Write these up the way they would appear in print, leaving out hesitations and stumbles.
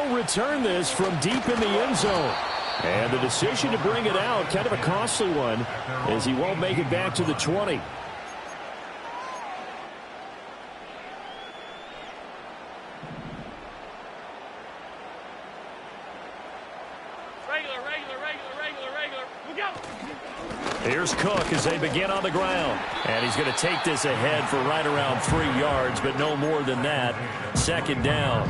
he'll return this from deep in the end zone. And the decision to bring it out, kind of a costly one, as he won't make it back to the 20. Here's Cook as they begin on the ground. And he's going to take this ahead for right around 3 yards, but no more than that. Second down.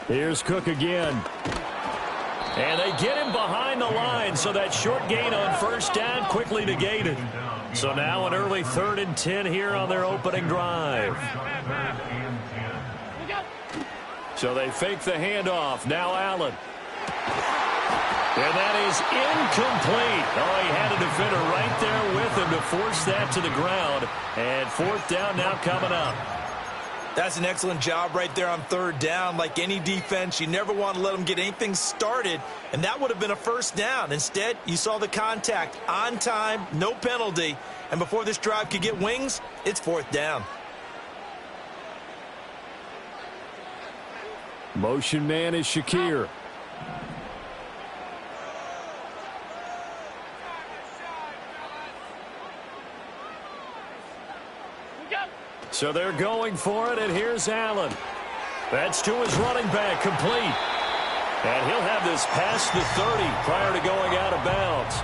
Here's Cook again. And they get him behind the line, so that short gain on first down quickly negated. So now an early 3rd and 10 here on their opening drive. So they fake the handoff. Now Allen. And that is incomplete. Oh, he had a defender right there with him to force that to the ground. And 4th down now coming up. That's an excellent job right there on 3rd down. Like any defense, you never want to let them get anything started, and that would have been a 1st down. Instead, you saw the contact on time, no penalty, and before this drive could get wings, it's 4th down. Motion man is Shakir. So they're going for it, and here's Allen. That's to his running back, complete. And he'll have this past the 30 prior to going out of bounds.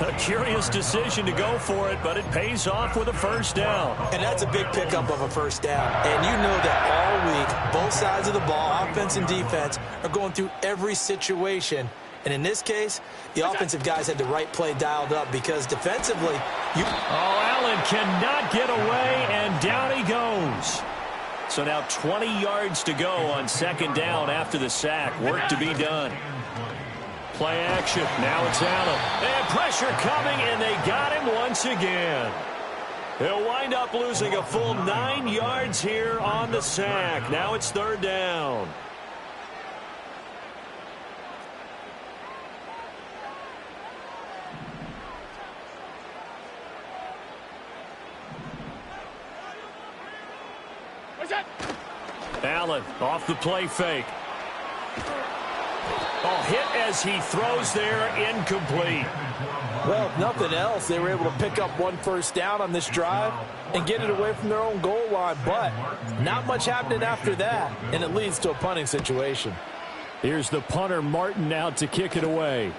A curious decision to go for it, but it pays off with a 1st down. And that's a big pickup of a 1st down. And you know that all week, both sides of the ball, offense and defense, are going through every situation. And in this case, the offensive guys had the right play dialed up because defensively, Allen cannot get away, and down he goes. So now 20 yards to go on 2nd down after the sack. Work to be done. Play action. Now it's Allen. And pressure coming, and they got him once again. He'll wind up losing a full 9 yards here on the sack. Now it's 3rd down. Allen off the play fake. Oh, hit as he throws there, incomplete. Well, if nothing else, they were able to pick up 1 1st down on this drive and get it away from their own goal line. But not much happening after that, and it leads to a punting situation. Here's the punter, Martin, out to kick it away.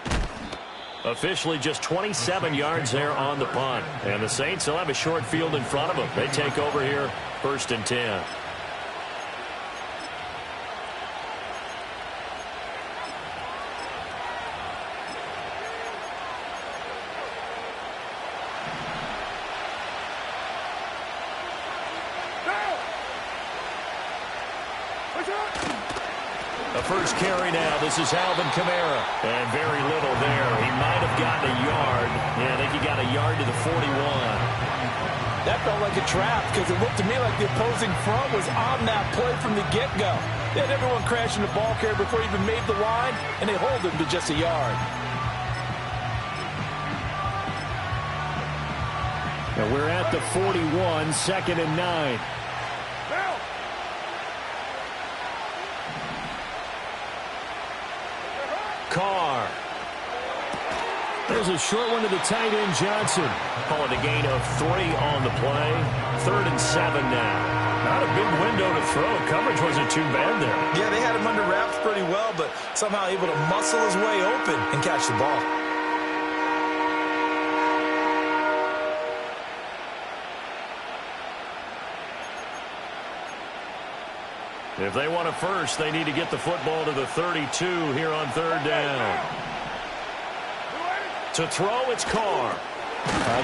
Officially just 27 yards there on the punt. And the Saints will have a short field in front of them. They take over here, 1st and 10. The first carry now. This is Alvin Kamara. And very little there. He might have gotten a yard. Yeah, I think he got a yard to the 41. That felt like a trap because it looked to me like the opposing front was on that play from the get-go. They had everyone crashing the ball carrier before he even made the line, and they hold him to just a yard. Now we're at the 41, 2nd and 9. Carr. There's a short one to the tight end, Johnson. Calling a gain of 3 on the play. 3rd and 7 now. Not a big window to throw. Coverage wasn't too bad there. Yeah, they had him under wraps pretty well, but somehow able to muscle his way open and catch the ball. If they want a first, they need to get the football to the 32 here on 3rd down. To throw, it's Carr.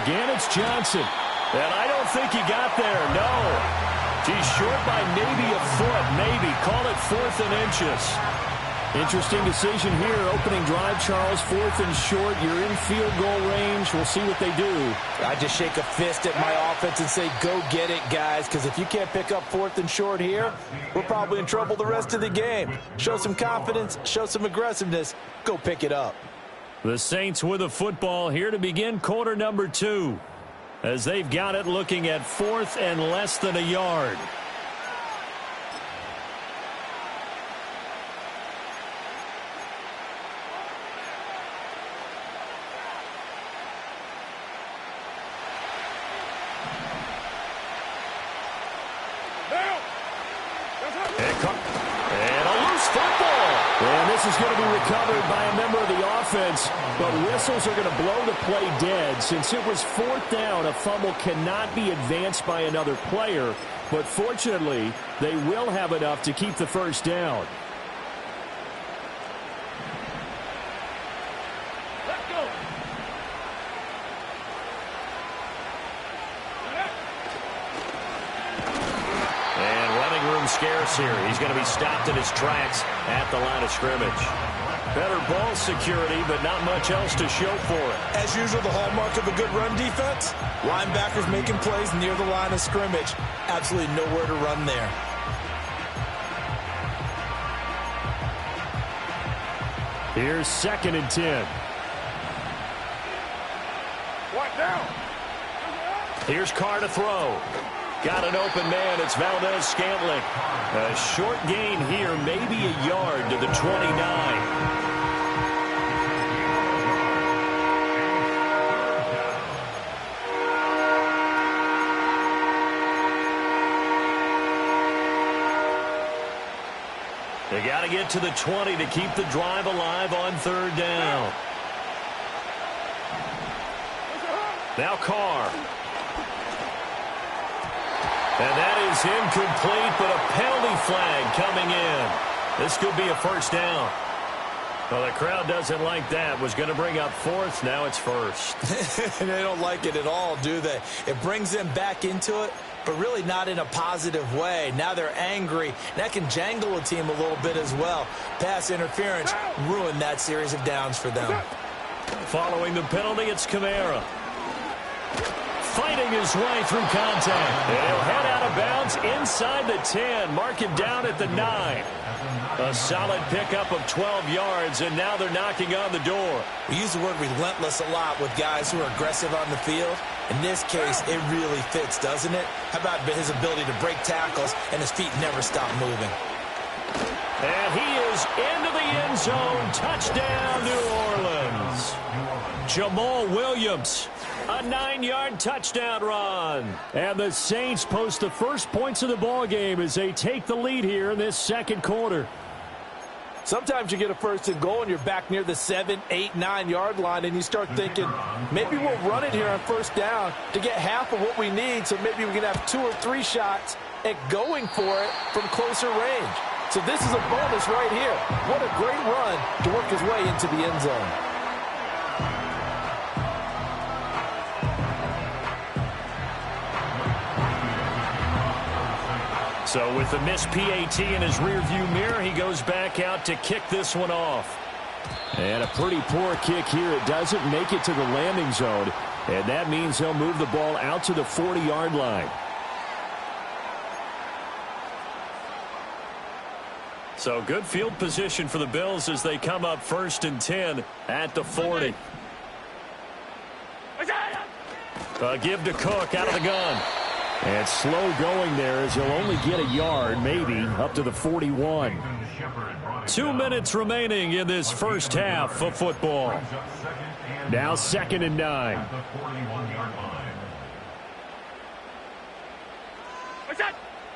Again, it's Johnson. And I don't think he got there, no. He's short by maybe a foot, maybe. Call it 4th and inches. Interesting decision here. Opening drive, Charles. 4th and short. You're in field goal range. We'll see what they do. I just shake a fist at my offense and say, go get it, guys, because if you can't pick up 4th and short here, we're probably in trouble the rest of the game. Show some confidence, show some aggressiveness, go pick it up. The Saints with a football here to begin quarter number 2. As they've got it looking at 4th and less than a yard. This is going to be recovered by a member of the offense, but whistles are going to blow the play dead. Since it was 4th down, a fumble cannot be advanced by another player, but fortunately, they will have enough to keep the first down. Let's go. And running room scarce here. He's going to be stopped in his tracks at the line of scrimmage. Better ball security, but not much else to show for it. As usual, the hallmark of a good run defense, linebackers making plays near the line of scrimmage. Absolutely nowhere to run there. Here's 2nd and 10. What now? Here's Carr to throw. Got an open man. It's Valdez-Scantling. A short gain here, maybe a yard to the 29. They got to get to the 20 to keep the drive alive on 3rd down. Now Carr. And that is incomplete, but a penalty flag coming in. This could be a first down. Well, the crowd doesn't like that. Was going to bring up 4th. Now it's 1st. They don't like it at all, do they? It brings them back into it, but really not in a positive way. Now they're angry. That can jangle a team a little bit as well. Pass interference ruined that series of downs for them. Following the penalty, it's Kamara. Fighting his way through contact. And he'll head out of bounds inside the 10. Mark him down at the 9. A solid pickup of 12 yards, and now they're knocking on the door. We use the word relentless a lot with guys who are aggressive on the field. In this case, it really fits, doesn't it? How about his ability to break tackles, and his feet never stop moving? And he is into the end zone. Touchdown, New Orleans. Jamal Williams. A 9-yard touchdown run. And the Saints post the first points of the ball game as they take the lead here in this second quarter. Sometimes you get a 1st and goal and you're back near the 7, 8, 9-yard line, and you start thinking, maybe we'll run it here on 1st down to get half of what we need, so maybe we can have 2 or 3 shots at going for it from closer range. So this is a bonus right here. What a great run to work his way into the end zone. So with the missed PAT in his rearview mirror, he goes back out to kick this one off. And a pretty poor kick here. It doesn't make it to the landing zone. And that means he'll move the ball out to the 40-yard line. So good field position for the Bills as they come up 1st and 10 at the 40. Give to Cook out of the gun. And slow going there as he'll only get a yard, maybe, up to the 41. 2 minutes remaining in this first half of football. Now 2nd and 9.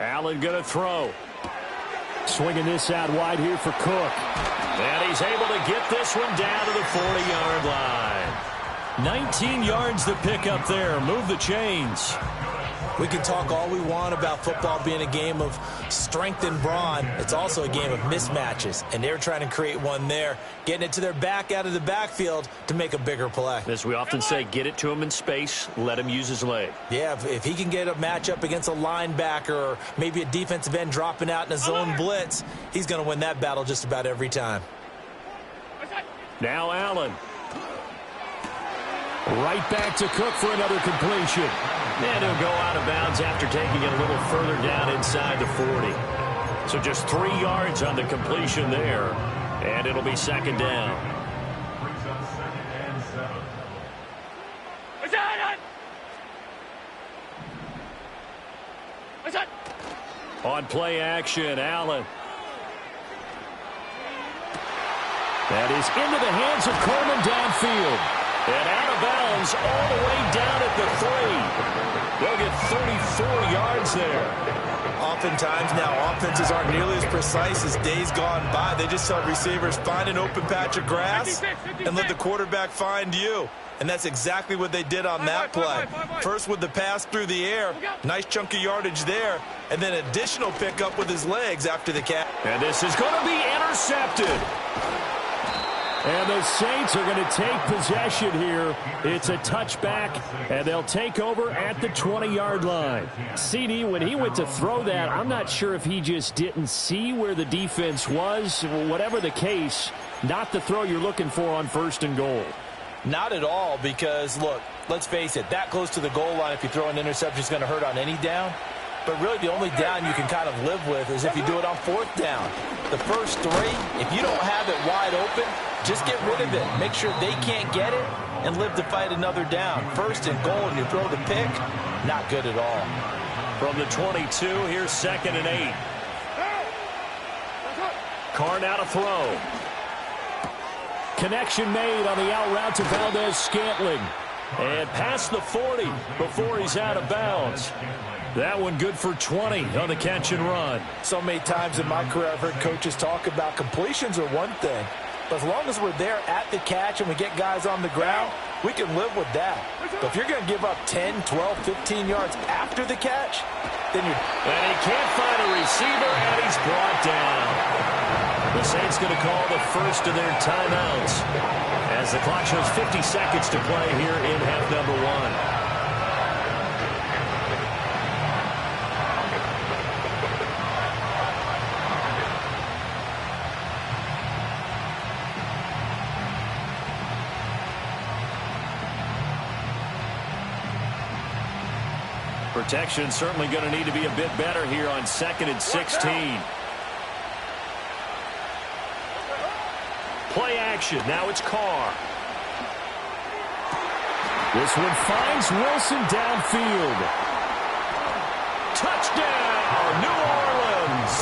Allen going to throw. Swinging this out wide here for Cook. And he's able to get this one down to the 40-yard line. 19 yards to pick up there. Move the chains. We can talk all we want about football being a game of strength and brawn. It's also a game of mismatches, and they're trying to create one there, getting it to their back out of the backfield to make a bigger play. As we often say, get it to him in space, let him use his leg. Yeah, if he can get a matchup against a linebacker or maybe a defensive end dropping out in a zone blitz, he's going to win that battle just about every time. Now Allen. Right back to Cook for another completion. And he'll go out of bounds after taking it a little further down inside the 40. So just 3 yards on the completion there. And it'll be 2nd down. On play action, Allen. That is into the hands of Coleman downfield. And out of bounds all the way down at the 3. They'll get 34 yards there. Oftentimes now, offenses aren't nearly as precise as days gone by. They just tell receivers, find an open patch of grass and let the quarterback find you. And that's exactly what they did on that play. First with the pass through the air, nice chunk of yardage there, and then additional pickup with his legs after the catch. And this is going to be intercepted. And the Saints are going to take possession here. It's a touchback, and they'll take over at the 20-yard line. CD, when he went to throw that, I'm not sure if he just didn't see where the defense was. Whatever the case, not the throw you're looking for on 1st and goal. Not at all, because, look, let's face it, that close to the goal line, if you throw an interception, is going to hurt on any down. But really, the only down you can kind of live with is if you do it on 4th down. The first 3, if you don't have it wide open, just get rid of it. Make sure they can't get it and live to fight another down. 1st and goal, and you throw the pick, not good at all. From the 22, here's 2nd and 8. Carr now to throw. Connection made on the out route to Valdez-Scantling. And past the 40 before he's out of bounds. That one good for 20 on the catch and run. So many times in my career I've heard coaches talk about completions are one thing. But as long as we're there at the catch and we get guys on the ground, we can live with that. But if you're going to give up 10, 12, 15 yards after the catch, then you're... And he can't find a receiver, and he's brought down. The Saints going to call the first of their timeouts as the clock shows 50 seconds to play here in half number 1. Protection certainly going to need to be a bit better here on 2nd and 16. Play action. Now it's Carr. This one finds Wilson downfield. Touchdown, New Orleans.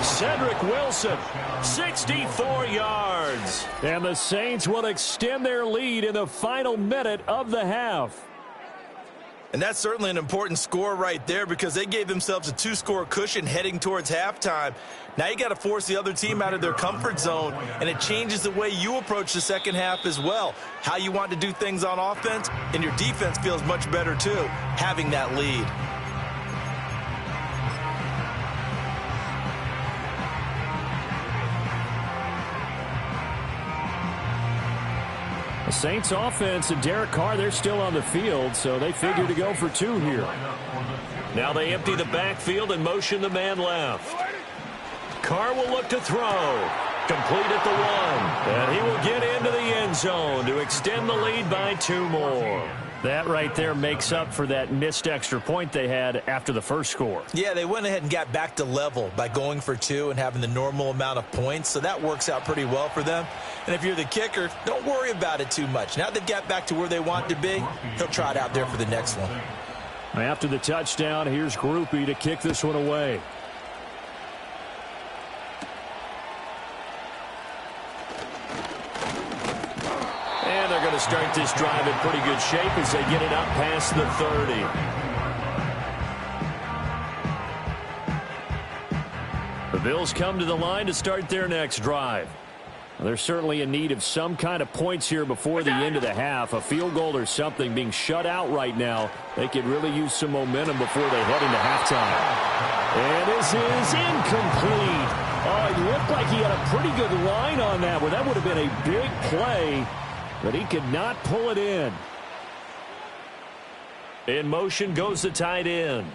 Cedric Wilson, 64 yards. And the Saints will extend their lead in the final minute of the half. And that's certainly an important score right there because they gave themselves a 2-score cushion heading towards halftime. Now you got to force the other team out of their comfort zone, and it changes the way you approach the second half as well. How you want to do things on offense, and your defense feels much better too, having that lead. The Saints offense and Derek Carr, they're still on the field, so they figure to go for 2 here. Now they empty the backfield and motion the man left. Carr will look to throw. Complete at the 1. And he will get into the end zone to extend the lead by 2 more. That right there makes up for that missed extra point they had after the first score. Yeah, they went ahead and got back to level by going for 2 and having the normal amount of points, so that works out pretty well for them. And if you're the kicker, don't worry about it too much. Now they've got back to where they want to be, they'll try it out there for the next one. After the touchdown, here's Groupie to kick this one away. And they're going to start this drive in pretty good shape as they get it up past the 30. The Bills come to the line to start their next drive. They're certainly in need of some kind of points here before the end of the half. A field goal or something. Being shut out right now, they could really use some momentum before they head into halftime. And this is incomplete. Oh, it looked like he had a pretty good line on that one. That would have been a big play, but he could not pull it in. In motion goes the tight end.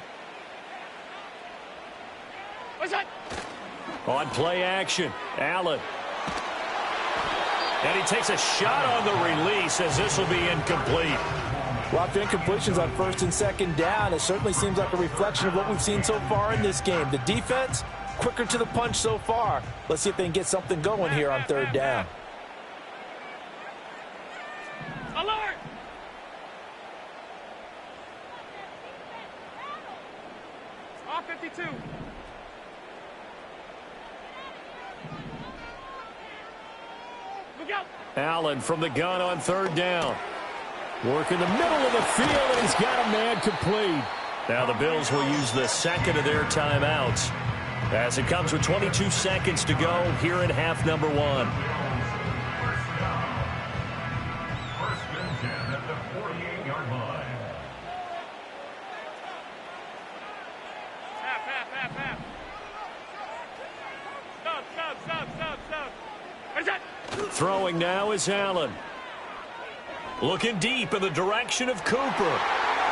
On play action, Allen. And he takes a shot on the release as this will be incomplete. Lots of incompletions on 1st and 2nd down. It certainly seems like a reflection of what we've seen so far in this game. The defense, quicker to the punch so far. Let's see if they can get something going here on 3rd down. Alert! Off 52. Allen from the gun on third down. Work in the middle of the field, and he's got a man complete. Now the Bills will use the second of their timeouts as it comes with 22 seconds to go here in half number 1. First and 10 at the 48-yard line. Half. Stop. Throwing now is Allen. Looking deep in the direction of Cooper.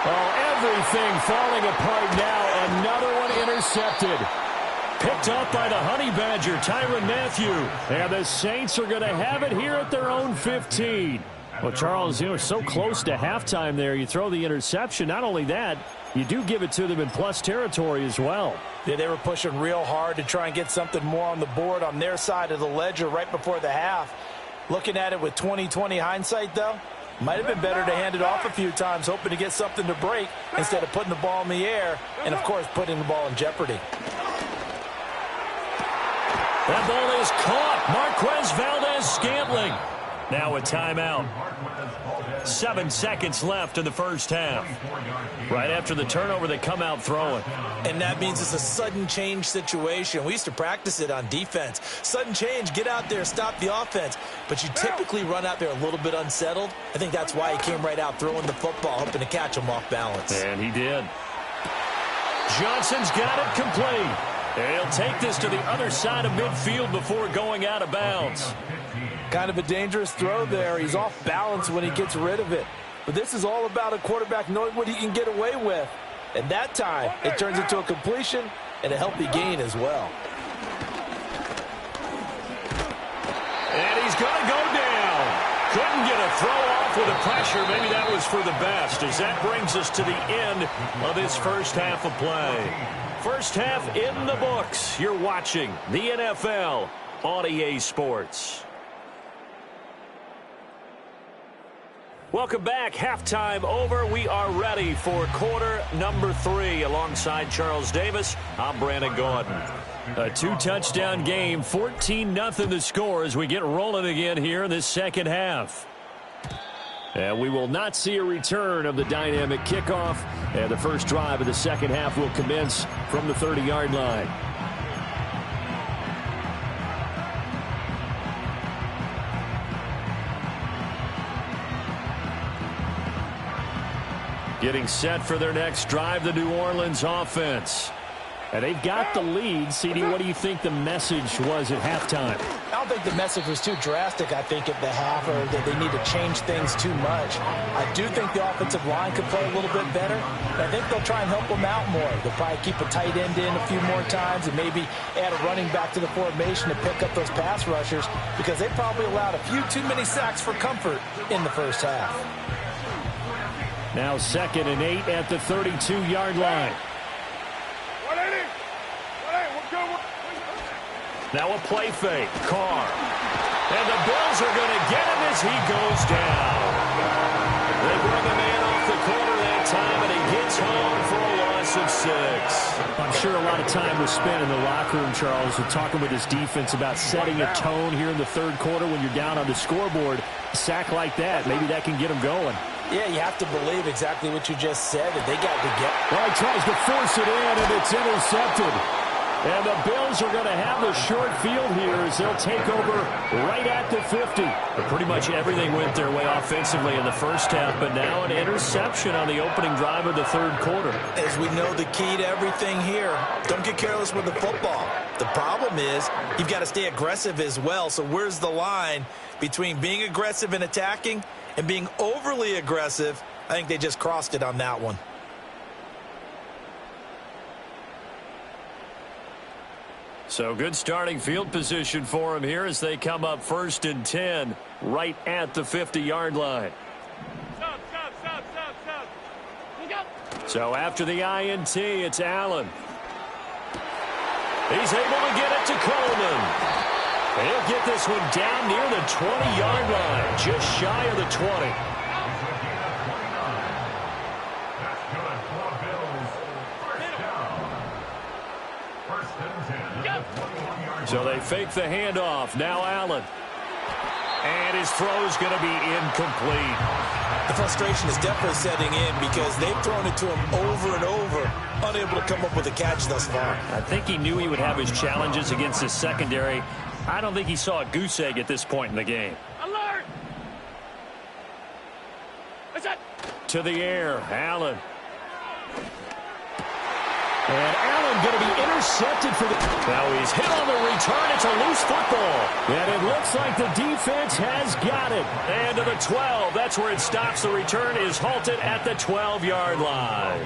Oh, everything falling apart now. Another one intercepted. Picked up by the Honey Badger, Tyrann Mathieu. And the Saints are going to have it here at their own 15. Well, Charles, you know, so close to halftime there. You throw the interception. Not only that, you do give it to them in plus territory as well. Yeah, they were pushing real hard to try and get something more on the board on their side of the ledger right before the half. Looking at it with 20/20 hindsight, though, might have been better to hand it off a few times, hoping to get something to break instead of putting the ball in the air and, of course, putting the ball in jeopardy. That ball is caught. Marquez Valdez-Scantling. Now a timeout. 7 seconds left in the first half. Right after the turnover, they come out throwing. And that means it's a sudden change situation. We used to practice it on defense. Sudden change, get out there, stop the offense. But you typically run out there a little bit unsettled. I think that's why he came right out throwing the football, hoping to catch him off balance. And he did. Johnson's got it complete. And he'll take this to the other side of midfield before going out of bounds. Kind of a dangerous throw there. He's off balance when he gets rid of it. But this is all about a quarterback knowing what he can get away with. And that time, it turns into a completion and a healthy gain as well. And he's going to go down. Couldn't get a throw off with the pressure. Maybe that was for the best, as that brings us to the end of this first half of play. First half in the books. You're watching the NFL on EA Sports. Welcome back. Halftime over. We are ready for quarter number 3. Alongside Charles Davis, I'm Brandon Gordon. A 2-touchdown game, 14-0 the score as we get rolling again here in this second half. And we will not see a return of the dynamic kickoff. And the first drive of the second half will commence from the 30-yard line. Getting set for their next drive, the New Orleans offense. And they've got the lead. CD, what do you think the message was at halftime? I don't think the message was too drastic, I think, at the half, or that they need to change things too much. I do think the offensive line could play a little bit better. I think they'll try and help them out more. They'll probably keep a tight end in a few more times and maybe add a running back to the formation to pick up those pass rushers, because they probably allowed a few too many sacks for comfort in the first half. Now 2nd and 8 at the 32-yard line. Now a play fake. Carr. And the Bills are going to get him as he goes down. They bring a man off the corner that time, and he gets home for a loss of 6. I'm sure a lot of time was spent in the locker room, Charles, with talking with his defense about setting a tone here in the third quarter when you're down on the scoreboard. A sack like that, maybe that can get him going. Yeah, you have to believe exactly what you just said, that they got to get. Well, he tries to force it in, and it's intercepted. And the Bills are going to have the short field here as they'll take over right at the 50. But pretty much everything went their way offensively in the first half, but now an interception on the opening drive of the third quarter. As we know, the key to everything here, don't get careless with the football. The problem is you've got to stay aggressive as well. So where's the line between being aggressive and attacking and being overly aggressive? I think they just crossed it on that one. So good starting field position for him here as they come up 1st and 10 right at the 50-yard line. Stop. So after the INT, it's Allen. He's able to get it to Coleman. He'll get this one down near the 20-yard line, just shy of the 20. So they fake the handoff. Now Allen. And his throw's going to be incomplete. The frustration is definitely setting in because they've thrown it to him over and over, unable to come up with a catch thus far. I think he knew he would have his challenges against his secondary. I don't think he saw a goose egg at this point in the game. Alert! What's that? To the air, Allen. And Allen going to be intercepted for the... Now he's hit on the return. It's a loose football. And it looks like the defense has got it. And to the 12. That's where it stops. The return is halted at the 12-yard line.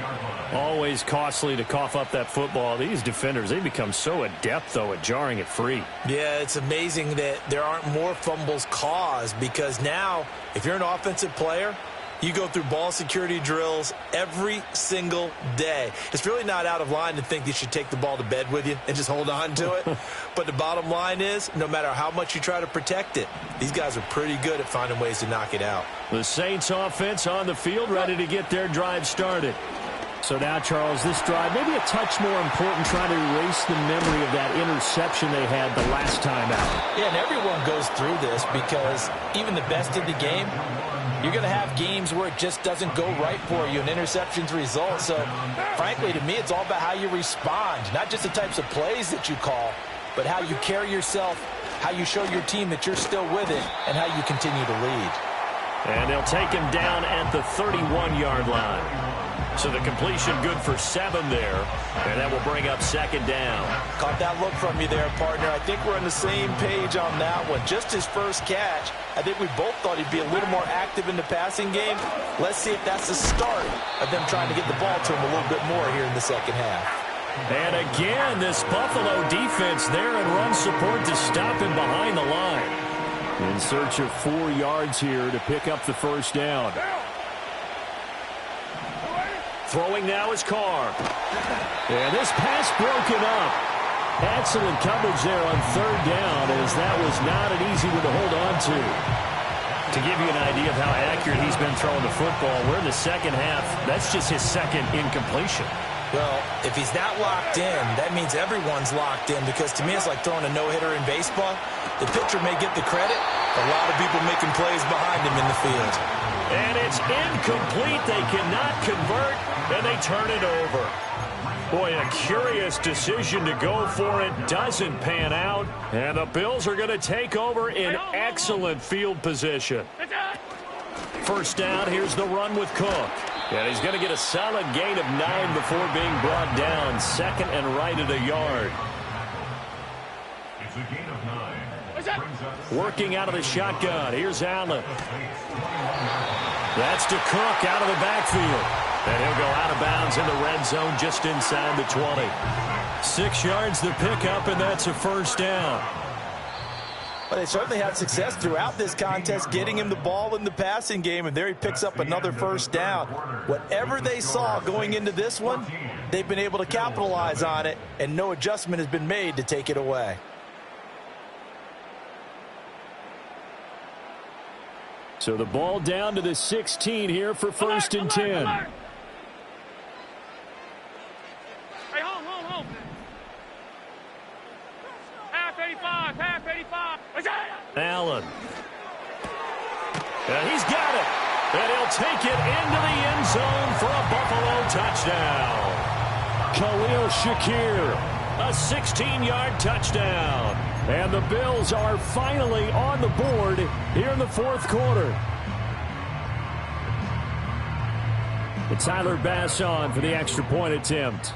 Always costly to cough up that football. These defenders, they become so adept, though, at jarring it free. Yeah, it's amazing that there aren't more fumbles caused because now, if you're an offensive player, you go through ball security drills every single day. It's really not out of line to think you should take the ball to bed with you and just hold on to it. But the bottom line is, no matter how much you try to protect it, these guys are pretty good at finding ways to knock it out. The Saints offense on the field, ready to get their drive started. So now, Charles, this drive, maybe a touch more important, trying to erase the memory of that interception they had the last time out. Yeah, and everyone goes through this because even the best in the game, you're going to have games where it just doesn't go right for you, and interceptions result. So, frankly, to me, it's all about how you respond, not just the types of plays that you call, but how you carry yourself, how you show your team that you're still with it, and how you continue to lead. And they'll take him down at the 31-yard line. So the completion good for 7 there, and that will bring up second down. Caught that look from you there, partner. I think we're on the same page on that one. Just his first catch. I think we both thought he'd be a little more active in the passing game. Let's see if that's the start of them trying to get the ball to him a little bit more here in the second half. And again, this Buffalo defense there in run support to stop him behind the line. In search of 4 yards here to pick up the first down. Throwing now is Carr. And this pass broken up. Excellent coverage there on third down, as that was not an easy one to hold on to. To give you an idea of how accurate he's been throwing the football, we're in the second half. That's just his second incompletion. Well, if he's that locked in, that means everyone's locked in, because to me it's like throwing a no-hitter in baseball. The pitcher may get the credit, a lot of people making plays behind him in the field. And it's incomplete. They cannot convert, and they turn it over. Boy, a curious decision to go for it. Doesn't pan out, and the Bills are going to take over in excellent field position. First down, here's the run with Cook. And he's going to get a solid gain of 9 before being brought down. Second and right at a yard. It's a gain of 9. Working out of the shotgun. Here's Allen. That's to Cook out of the backfield. And he'll go out of bounds in the red zone just inside the 20. 6 yards the pickup, and that's a first down. Well, they certainly had success throughout this contest, getting him the ball in the passing game, and there he picks up another first down. Whatever they saw going into this one, they've been able to capitalize on it, and no adjustment has been made to take it away. So the ball down to the 16 here for first and 10. Hey, hold. Half 85. Allen. And he's got it. And he'll take it into the end zone for a Buffalo touchdown. Khalil Shakir, a 16-yard touchdown. And the Bills are finally on the board here in the fourth quarter. It's Tyler Bass on for the extra point attempt.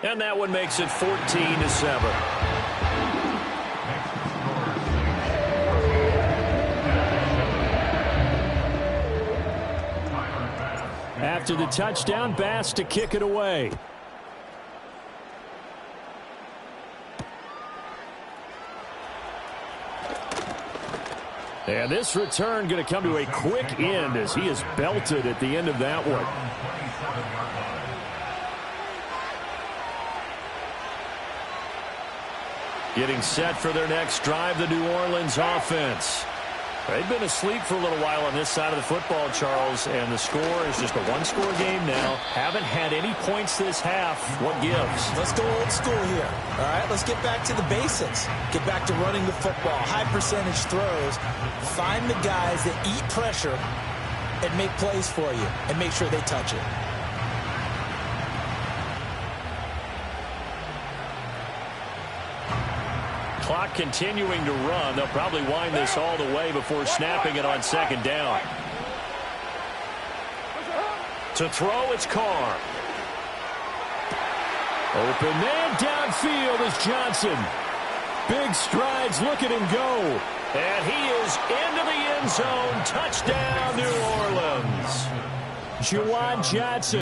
And that one makes it 14-7. After the touchdown, Bass to kick it away. And this return going to come to a quick end as he is belted at the end of that one. Getting set for their next drive, the New Orleans offense. They've been asleep for a little while on this side of the football, Charles, and the score is just a one-score game now. Haven't had any points this half. What gives? Let's go old school here. All right, let's get back to the basics. Get back to running the football, high percentage throws. Find the guys that eat pressure and make plays for you and make sure they touch it. Clock continuing to run. They'll probably wind this all the way before snapping it on second down. To throw, it's Carr. Open man downfield is Johnson. Big strides. Look at him go. And he is into the end zone. Touchdown, New Orleans. Juwan Johnson.